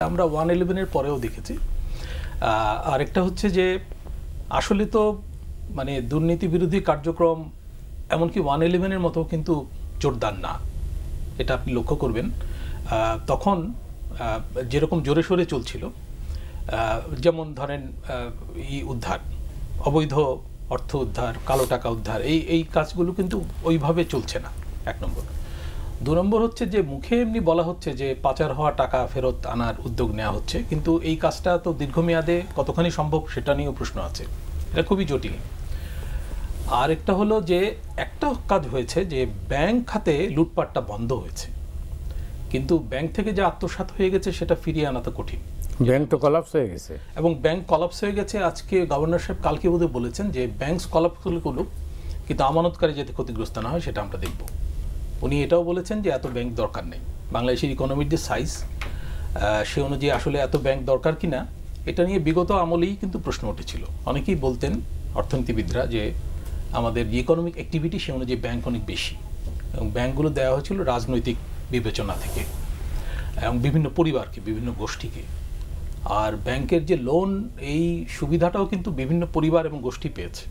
আমরা 111-এর পরেও দেখেছি। আরেকটা হচ্ছে যে আসলে তো মানে দুর্নীতি বিরোধী কার্যক্রম এমনকি 111-এর মতো কিন্তু জোরদার না, এটা আপনি লক্ষ্য করবেন। তখন যেরকম জোরে সোরে চলছিল, যেমন ধরেন উদ্ধার, অবৈধ অর্থ উদ্ধার, কালো টাকা উদ্ধার, এই কাজগুলো কিন্তু ওইভাবে চলছে না, এক নম্বর। 2 নম্বর হচ্ছে যে মুখে এমনি বলা হচ্ছে যে পাচার হওয়া টাকা ফেরত আনার উদ্যোগ নেওয়া হচ্ছে, কিন্তু এই কাজটা তো দীর্ঘমেয়াদে কতখানি সম্ভব সেটা নিয়েও প্রশ্ন আছে, এটা খুবই জটিল। আর একটা হলো যে একটা কাজ হয়েছে যে ব্যাংক খাতে লুটপাটটা বন্ধ হয়েছে, কিন্তু ব্যাংক থেকে যে আত্মসাৎ হয়ে গেছে সেটা ফিরিয়ে আনা তো কঠিন। ব্যাংক তো কলাপস হয়ে গেছে, এবং ব্যাংক কলাপস হয়ে গেছে। আজকে গভর্নর সাহেব কালকে বোধহয় বলেছেন যে ব্যাংকস কলাপস করুক, কিন্তু আমানতকারী যাতে ক্ষতিগ্রস্ত না হয় সেটা আমরা দেখব। উনি এটাও বলেছেন যে এত ব্যাংক দরকার নেই, বাংলাদেশের ইকোনমির যে সাইজ সে অনুযায়ী আসলে এত ব্যাংক দরকার কিনা এটা নিয়ে বিগত আমলেই কিন্তু প্রশ্ন উঠেছিল। অনেকেই বলতেন অর্থনীতিবিদরা যে আমাদের যে ইকোনমিক অ্যাক্টিভিটি সে অনুযায়ী ব্যাংক অনেক বেশি, এবং ব্যাংকগুলো দেওয়া হয়েছিল রাজনৈতিক বিবেচনা থেকে এবং বিভিন্ন পরিবারকে, বিভিন্ন গোষ্ঠীকে। আর ব্যাংকের যে লোন, এই সুবিধাটাও কিন্তু বিভিন্ন পরিবার এবং গোষ্ঠী পেয়েছে।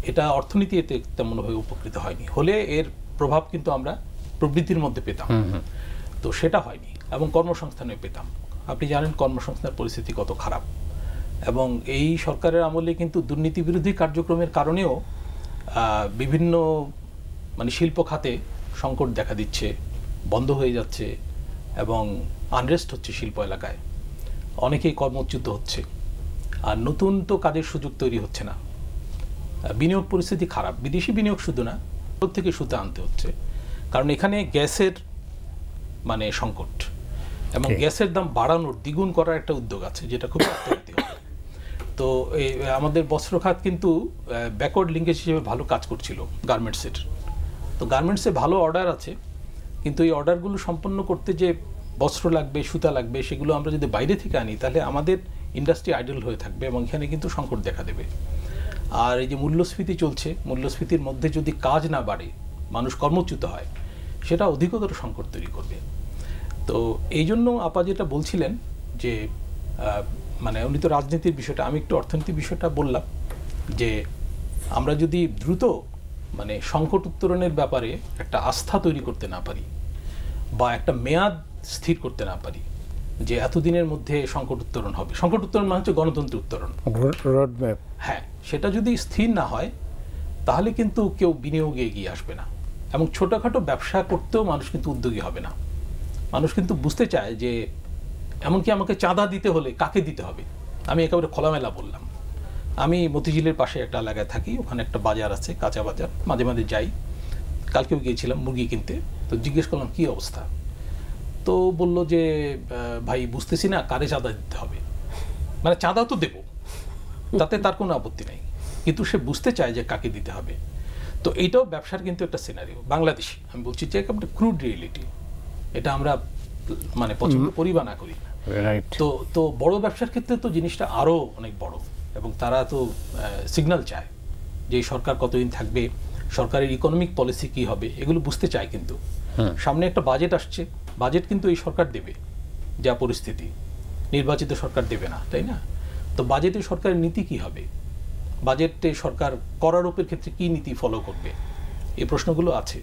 এটা অর্থনীতি এতে তেমনভাবে উপকৃত হয়নি, হলে এর প্রভাব কিন্তু আমরা প্রবৃদ্ধির মধ্যে পেতাম, তো সেটা হয়নি। এবং কর্মসংস্থানে পেতাম, আপনি জানেন কর্মসংস্থানের পরিস্থিতি কত খারাপ। এবং এই সরকারের আমলে কিন্তু দুর্নীতি বিরোধী কার্যক্রমের কারণেও বিভিন্ন মানে শিল্প খাতে সংকট দেখা দিচ্ছে, বন্ধ হয়ে যাচ্ছে এবং আনরেস্ট হচ্ছে শিল্প এলাকায়, অনেকেই কর্মচ্যুত হচ্ছে। আর নতুন তো কাজের সুযোগ তৈরি হচ্ছে না, বিনিয়োগ পরিস্থিতি খারাপ। বিদেশি বিনিয়োগ শুধু না, ভারত থেকে সুতা আনতে হচ্ছে, কারণ এখানে গ্যাসের মানে সংকট, এবং গ্যাসের দাম বাড়ানোর, দ্বিগুণ করার একটা উদ্যোগ আছে, যেটা খুব অর্থনীতি হবে। তো আমাদের বস্ত্র খাত কিন্তু ব্যাকওয়ার্ড লিঙ্কেজ হিসেবে ভালো কাজ করছিল গার্মেন্টসের। তো গার্মেন্টসে ভালো অর্ডার আছে, কিন্তু এই অর্ডারগুলো সম্পন্ন করতে যে বস্ত্র লাগবে, সুতা লাগবে, সেগুলো আমরা যদি বাইরে থেকে আনি তাহলে আমাদের ইন্ডাস্ট্রি আইডল হয়ে থাকবে এবং এখানে কিন্তু সংকট দেখা দেবে। আর এই যে মূল্যস্ফীতি চলছে, মূল্যস্ফীতির মধ্যে যদি কাজ না বাড়ে, মানুষ কর্মচ্যুত হয়, সেটা অধিকতর সংকট তৈরি করবে। তো এই জন্য আপা যেটা বলছিলেন যে মানে উনি তো রাজনীতির বিষয়টা, আমি একটু অর্থনীতির বিষয়টা বললাম, যে আমরা যদি দ্রুত মানে সংকট উত্তরণের ব্যাপারে একটা আস্থা তৈরি করতে না পারি, বা একটা মেয়াদ স্থির করতে না পারি যে এতদিনের মধ্যে সংকট উত্তরণ হবে, সংকট উত্তরণ মানে হচ্ছে গণতন্ত্র উত্তরণ, রোডম্যাপ, হ্যাঁ, সেটা যদি স্থির না হয় তাহলে কিন্তু কেউ বিনিয়োগে এগিয়ে আসবে না। এবং ছোটোখাটো ব্যবসা করতেও মানুষ কিন্তু উদ্যোগী হবে না। মানুষ কিন্তু বুঝতে চায় যে এমনকি আমাকে চাঁদা দিতে হলে কাকে দিতে হবে। আমি একেবারে খোলামেলা বললাম, আমি মতিঝিলের পাশে একটা এলাকায় থাকি, ওখানে একটা বাজার আছে, কাঁচা বাজার, মাঝে মাঝে যাই। কালকেও গিয়েছিলাম মুরগি কিনতে, তো জিজ্ঞেস করলাম কী অবস্থা, তো বলল যে ভাই বুঝতেছি না কারে চাঁদা দিতে হবে। মানে চাঁদা তো দেবো, তাতে তার কোনো আপত্তি নেই, কিন্তু সে বুঝতে চায় যে কাকে দিতে হবে। তো এইটাও ব্যবসার কিন্তু একটা সিনারিও বাংলাদেশি, আমি বলছি যে একটা ক্রুড রিয়েলিটি, এটা আমরা মানে পছন্দ করি বা না করি না। তো বড় ব্যবসার ক্ষেত্রে তো জিনিসটা আরও অনেক বড়, এবং তারা তো সিগন্যাল চায় যে এই সরকার কতদিন থাকবে, সরকারের ইকোনমিক পলিসি কী হবে, এগুলো বুঝতে চায়। কিন্তু সামনে একটা বাজেট আসছে, বাজেট কিন্তু এই সরকার দেবে, যা পরিস্থিতি, নির্বাচিত সরকার দেবে না, তাই না? তো বাজেটে সরকারের নীতি কী হবে, বাজেটে সরকার করারোপের ক্ষেত্রে কী নীতি ফলো করবে, এই প্রশ্নগুলো আছে।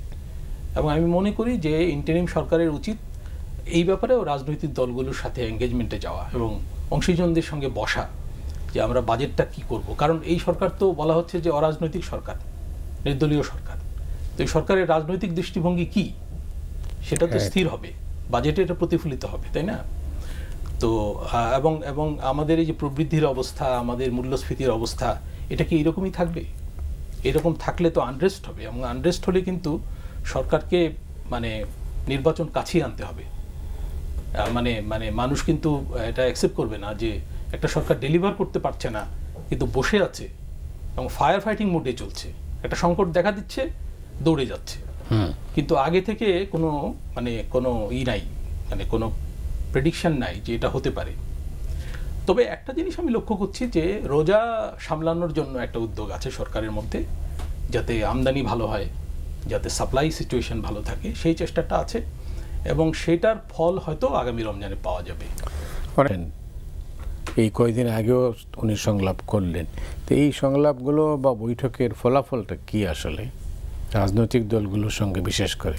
এবং আমি মনে করি যে ইন্টারিম সরকারের উচিত এই ব্যাপারেও রাজনৈতিক দলগুলোর সাথে এঙ্গেজমেন্টে যাওয়া এবং অংশীজনদের সঙ্গে বসা, যে আমরা বাজেটটা কি করব। কারণ এই সরকার তো বলা হচ্ছে যে অরাজনৈতিক সরকার, নির্দলীয় সরকার। তো এই সরকারের রাজনৈতিক দৃষ্টিভঙ্গি কি, সেটা তো স্থির হবে, বাজেটে এটা প্রতিফলিত হবে, তাই না? তো এবং আমাদের এই যে প্রবৃদ্ধির অবস্থা, আমাদের মূল্যস্ফীতির অবস্থা, এটা কি এরকমই থাকবে? এরকম থাকলে তো আনরেস্ট হবে, এবং আনরেস্ট হলে কিন্তু সরকারকে মানে নির্বাচন কাছিয়ে আনতে হবে। মানে মানে মানুষ কিন্তু এটা অ্যাকসেপ্ট করবে না যে একটা সরকার ডেলিভার করতে পারছে না, কিন্তু বসে আছে এবং ফায়ার ফাইটিং মোডে চলছে, একটা সংকট দেখা দিচ্ছে, দৌড়ে যাচ্ছে, কিন্তু আগে থেকে কোনো মানে কোনো নাই, মানে কোনো প্রেডিকশন নাই যে এটা হতে পারে। তবে একটা জিনিস আমি লক্ষ্য করছি যে রোজা সামলানোর জন্য একটা উদ্যোগ আছে সরকারের মধ্যে, যাতে আমদানি ভালো হয়, যাতে সাপ্লাই সিচুয়েশন ভালো থাকে, সেই চেষ্টাটা আছে, এবং সেটার ফল হয়তো আগামী রমজানে পাওয়া যাবে। এই কয়েকদিন আগেও উনি সংলাপ করলেন, তো এই সংলাপগুলো বা বৈঠকের ফলাফলটা কি আসলে রাজনৈতিক দলগুলোর সঙ্গে বিশেষ করে?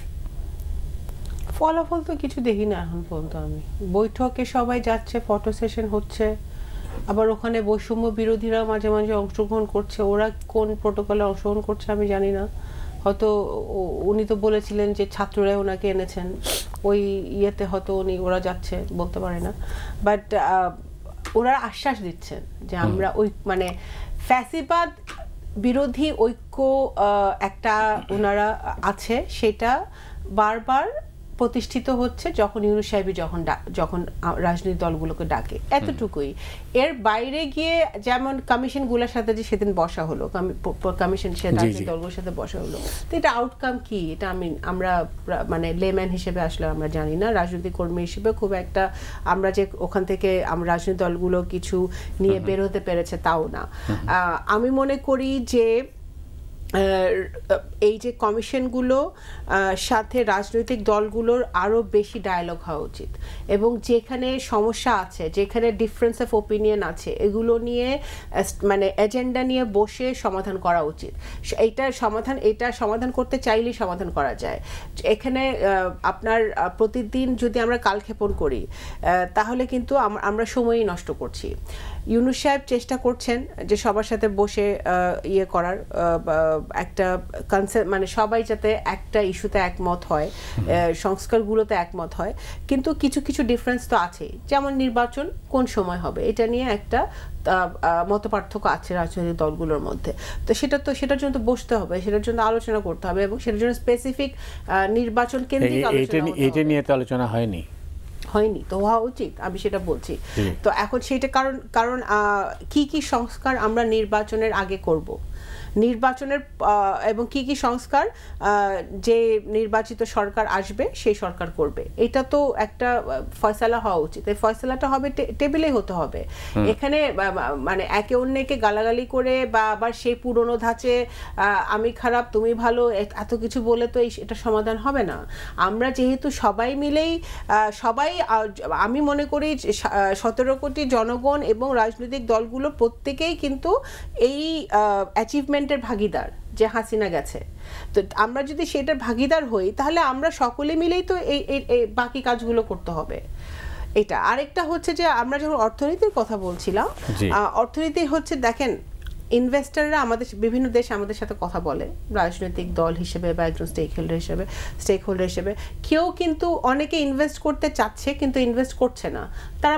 ফলাফল তো কিছু দেখি না এখন পর্যন্ত। আমি বৈঠকে সবাই যাচ্ছে, ফটো সেশন হচ্ছে, আবার ওখানে বৈষম্য বিরোধীরা মাঝে মাঝে অংশগ্রহণ করছে। ওরা কোন প্রোটোকলে অংশগ্রহণ করছে আমি জানি না, হয়তো উনি তো বলেছিলেন যে ছাত্ররাই ওনাকে এনেছেন, ওই ইয়েতে হয়তো ওরা যাচ্ছে, বলতে পারে না। বাট ওরা আশ্বাস দিচ্ছেন যে আমরা ওই মানে ফ্যাসিবাদ বিরোধী ঐক্য একটা ওনারা আছে, সেটা বারবার প্রতিষ্ঠিত হচ্ছে যখন ইউনূস সাহেব যখন রাজনৈতিক দলগুলোকে ডাকে, এতটুকুই। এর বাইরে গিয়ে যেমন কমিশনগুলোর সাথে যে সেদিন বসা হলো, কমিশন রাজনৈতিক দলগুলোর সাথে বসা হলো, তো এটা আউটকাম কি এটা আমরা মানে লেম্যান হিসেবে আসলে আমরা জানি না। রাজনৈতিক কর্মী হিসেবে খুব একটা আমরা যে ওখান থেকে আমরা রাজনৈতিক দলগুলো কিছু নিয়ে বের হতে পেরেছে তাও না। আমি মনে করি যে এই যে কমিশনগুলো সাথে রাজনৈতিক দলগুলোর আরও বেশি ডায়ালগ হওয়া উচিত, এবং যেখানে সমস্যা আছে, যেখানে ডিফারেন্স অফ ওপিনিয়ন আছে, এগুলো নিয়ে মানে এজেন্ডা নিয়ে বসে সমাধান করা উচিত। এটা সমাধান করতে চাইলেই সমাধান করা যায়। এখানে আপনার প্রতিদিন যদি আমরা কালক্ষেপণ করি তাহলে কিন্তু আমরা সময়ই নষ্ট করছি। ইউনূস সাহেব চেষ্টা করছেন যে সবার সাথে বসে ইয়ে করার একটা কনসেপ্ট, মানে সবাই যাতে একটা ইস্যুতে একমত হয়, সংস্কারগুলোতে একমত হয়, কিন্তু কিছু কিছু ডিফারেন্স তো আছেই। যেমন নির্বাচন কোন সময় হবে, এটা নিয়ে একটা মতপার্থক্য আছে রাজনৈতিক দলগুলোর মধ্যে। তো সেটার জন্য তো বসতে হবে, সেটার জন্য আলোচনা করতে হবে, এবং সেটার জন্য স্পেসিফিক নির্বাচন কেন্দ্রিক আলোচনা। এটা নিয়ে তো আলোচনা হয়নি, তো হওয়া উচিত, আমি সেটা বলছি। তো এখন সেটা কারণ কি কি সংস্কার আমরা নির্বাচনের আগে করব, নির্বাচনের এবং কি কি সংস্কার যে নির্বাচিত সরকার আসবে সেই সরকার করবে, এটা তো একটা ফয়সালা হওয়া উচিত। এই ফয়সালাটা হবে টেবিলেই হতে হবে। এখানে মানে একে অন্যকে গালাগালি করে বা আবার সেই পুরনো ধাঁচে আমি খারাপ তুমি ভালো এত কিছু বলে তো এটা সমাধান হবে না। আমরা যেহেতু সবাই মিলেই আমি মনে করি 17 কোটি জনগণ এবং রাজনৈতিক দলগুলো প্রত্যেকেই কিন্তু এই অ্যাচিভমেন্টের ভাগিদার যে হাসিনা গেছে। তো আমরা যদি সেটার ভাগিদার হই তাহলে আমরা সকলে মিলেই তো এই বাকি কাজগুলো করতে হবে। এটা আরেকটা হচ্ছে যে আমরা যখন অর্থনীতির কথা বলছিলাম, অর্থনীতি হচ্ছে দেখেন ইনভেস্টররা বিভিন্ন দেশ আমাদের সাথে কথা বলে রাজনৈতিক দল হিসেবে বা একজন স্টেক হোল্ডার হিসেবে কেউ কিন্তু অনেকে ইনভেস্ট করতে চাচ্ছে কিন্তু ইনভেস্ট করছে না। তারা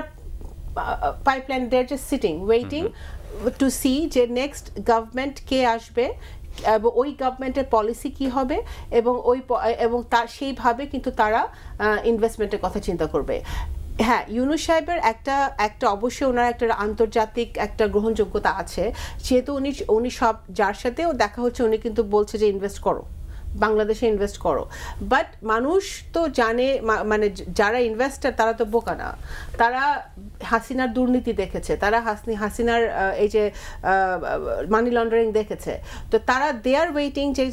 pipeline there just sitting waiting to see যে নেক্সট গভর্নমেন্ট কে আসবে এবং ওই গভর্নমেন্টের পলিসি কি হবে এবং তার সেইভাবে কিন্তু তারা ইনভেস্টমেন্টের কথা চিন্তা করবে। হ্যাঁ, ইউনূস সাহেবের একটা অবশ্যই ওনার একটা আন্তর্জাতিক একটা গ্রহণযোগ্যতা আছে, যেহেতু উনি সব যার সাথেও দেখা হচ্ছে উনি কিন্তু বলছে যে ইনভেস্ট করো, বাংলাদেশে ইনভেস্ট করো। বাট মানুষ তো জানে, মানে যারা ইনভেস্টার তারা তো বোকা না, তারা হাসিনার দুর্নীতি দেখেছে, তারা হাসিনার এই যে মানি লন্ডারিং দেখেছে। তো তারা দে আর ওয়েটিং যে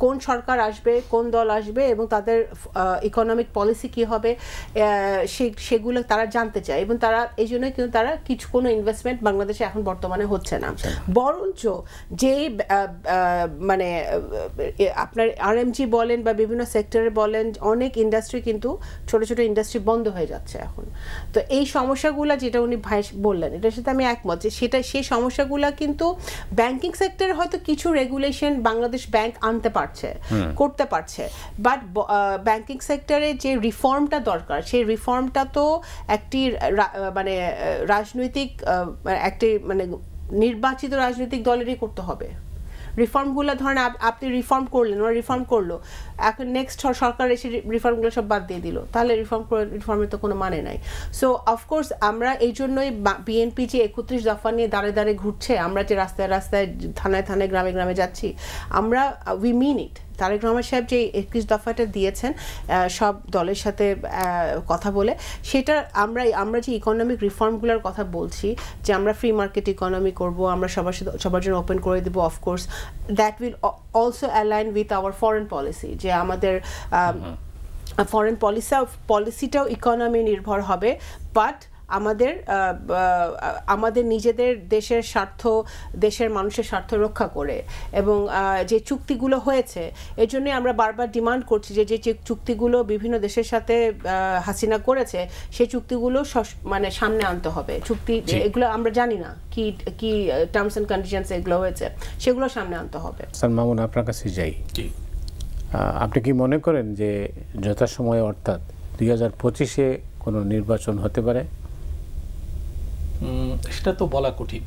কোন সরকার আসবে, কোন দল আসবে এবং তাদের ইকোনমিক পলিসি কি হবে সেগুলো তারা জানতে চায়, এবং তারা এই জন্যই কিন্তু তারা কোনো ইনভেস্টমেন্ট বাংলাদেশে এখন বর্তমানে হচ্ছে না। বরঞ্চ যেই মানে আপনার আরএমজি বলেন বা বিভিন্ন সেক্টরে বলেন, অনেক ইন্ডাস্ট্রি কিন্তু ছোট ছোট ইন্ডাস্ট্রি বন্ধ হয়ে যাচ্ছে এখন। তো এই সমস্যাগুলো যেটা উনি ভাই বললেন এটার সাথে আমি একমত যে সেই সমস্যাগুলো কিন্তু ব্যাংকিং সেক্টরে হয়তো কিছু রেগুলেশন বাংলাদেশ ব্যাংক আনতে পারছে, করতে পারছে, বাট ব্যাংকিং সেক্টরে যে রিফর্মটা দরকার সেই রিফর্মটা তো একটি মানে রাজনৈতিক একটি মানে নির্বাচিত রাজনৈতিক দলেরই করতে হবে। রিফর্মগুলো ধরেন আপনি রিফর্ম করলেন, ওরা রিফর্ম করলো, এখন নেক্সট সরকার এসে রিফর্মগুলো সব বাদ দিয়ে দিল, তাহলে রিফর্মের তো কোনো মানে নাই। সো অফকোর্স আমরা এই জন্যই বিএনপি যে 31 দফা নিয়ে দাঁড়ে দাঁড়ে ঘুরছে, আমরা যে রাস্তায় রাস্তায় থানায় থানায় গ্রামে গ্রামে যাচ্ছি, আমরা উই মিন ইট। তারেক রহমান সাহেব যে 21 দফাটা দিয়েছেন সব দলের সাথে কথা বলে, সেটা আমরা যে ইকোনমিক রিফর্মগুলোর কথা বলছি, যে আমরা ফ্রি মার্কেট ইকোনমি করব, আমরা সবার জন্য ওপেন করে দেবো, of course that will also align with our foreign policy, যে আমাদের ফরেন পলিসিটাও ইকোনমি নির্ভর হবে, বাট আমাদের নিজেদের দেশের স্বার্থ, দেশের মানুষের স্বার্থ রক্ষা করে, এবং যে চুক্তিগুলো হয়েছে এর জন্য আমরা বারবার ডিমান্ড করছি যে যে চুক্তিগুলো বিভিন্ন দেশের সাথে হাসিনা করেছে সেই চুক্তিগুলো মানে সামনে আনতে হবে। চুক্তি এগুলো আমরা জানি না কি কি টার্মস এন্ড কন্ডিশনস এগুলো হয়েছে, সেগুলো সামনে আনতে হবে। স্যার মামুন, আপনার কাছে যাই। আপনি কি মনে করেন যে যথাসময়ে অর্থাৎ 2025-এ কোনো নির্বাচন হতে পারে? সেটা তো বলা কঠিন,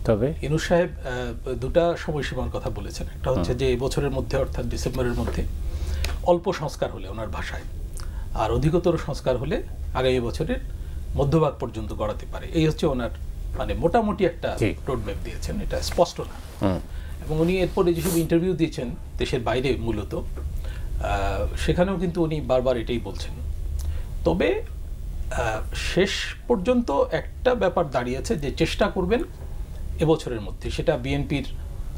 তবে ইউনূস সাহেব দুটা সময়সীমার কথা বলেছেন। একটা হচ্ছে যে বছরের মধ্যে অর্থাৎ ডিসেম্বরের মধ্যে অল্প সংস্কার হলে ওনার ভাষায়, আর অধিকতর সংস্কার হলে আগামী বছরের মধ্যভাগ পর্যন্ত গড়াতে পারে। এই হচ্ছে ওনার মানে মোটামুটি একটা রোডম্যাপ দিয়েছেন, এটা স্পষ্ট না। এবং উনি এরপরে যেসব ইন্টারভিউ দিয়েছেন দেশের বাইরে মূলত, সেখানেও কিন্তু উনি বারবার এটাই বলছেন। তবে শেষ পর্যন্ত একটা ব্যাপার দাঁড়িয়েছে যে চেষ্টা করবেন এবছরের মধ্যে, সেটা বিএনপির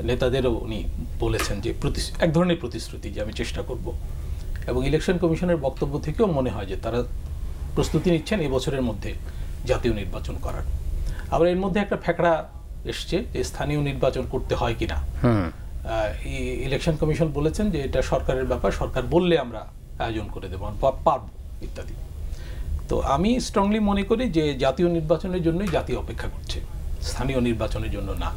নেতাদেরও উনি বলেছেন যে এক ধরনের প্রতিশ্রুতি যে আমি চেষ্টা করব। এবং ইলেকশন কমিশনের বক্তব্য থেকেও মনে হয় যে তারা প্রস্তুতি নিচ্ছেন এবছরের মধ্যে জাতীয় নির্বাচন করার। আবার এর মধ্যে একটা ফ্যাকড়া এসছে যে স্থানীয় নির্বাচন করতে হয় কিনা। ইলেকশন কমিশন বলেছেন যে এটা সরকারের ব্যাপার, সরকার বললে আমরা আয়োজন করে দেবো, পারব ইত্যাদি। তো আমি স্ট্রংলি মনে করি যে জাতীয় নির্বাচনের জন্যই জাতি অপেক্ষা করছে, স্থানীয় নির্বাচনের জন্য না।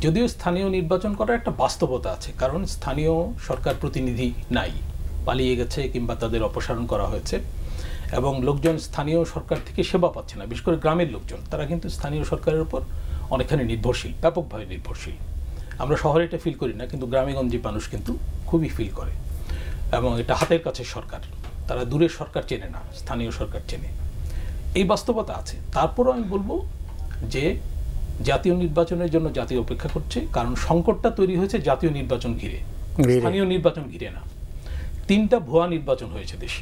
যদিও স্থানীয় নির্বাচন করার একটা বাস্তবতা আছে, কারণ স্থানীয় সরকার প্রতিনিধি নাই, পালিয়ে গেছে কিংবা তাদের অপসারণ করা হয়েছে, এবং লোকজন স্থানীয় সরকার থেকে সেবা পাচ্ছে না। বিশেষ করে গ্রামের লোকজন, তারা কিন্তু স্থানীয় সরকারের উপর অনেকখানি নির্ভরশীল, ব্যাপকভাবে নির্ভরশীল। আমরা শহরে এটা ফিল করি না, কিন্তু গ্রামেগঞ্জে মানুষ কিন্তু খুবই ফিল করে। এবং এটা হাতের কাছে সরকার, তারা দূরের সরকার চেনে না, স্থানীয় সরকার চেনে। এই বাস্তবতা আছে। তারপরও আমি বলবো যে জাতীয় নির্বাচনের জন্য জাতি অপেক্ষা করছে, কারণ সংকটটা তৈরি হয়েছে জাতীয় নির্বাচন ঘিরে, স্থানীয় নির্বাচন ঘিরে না। 3টা ভুয়া নির্বাচন হয়েছে দেশে।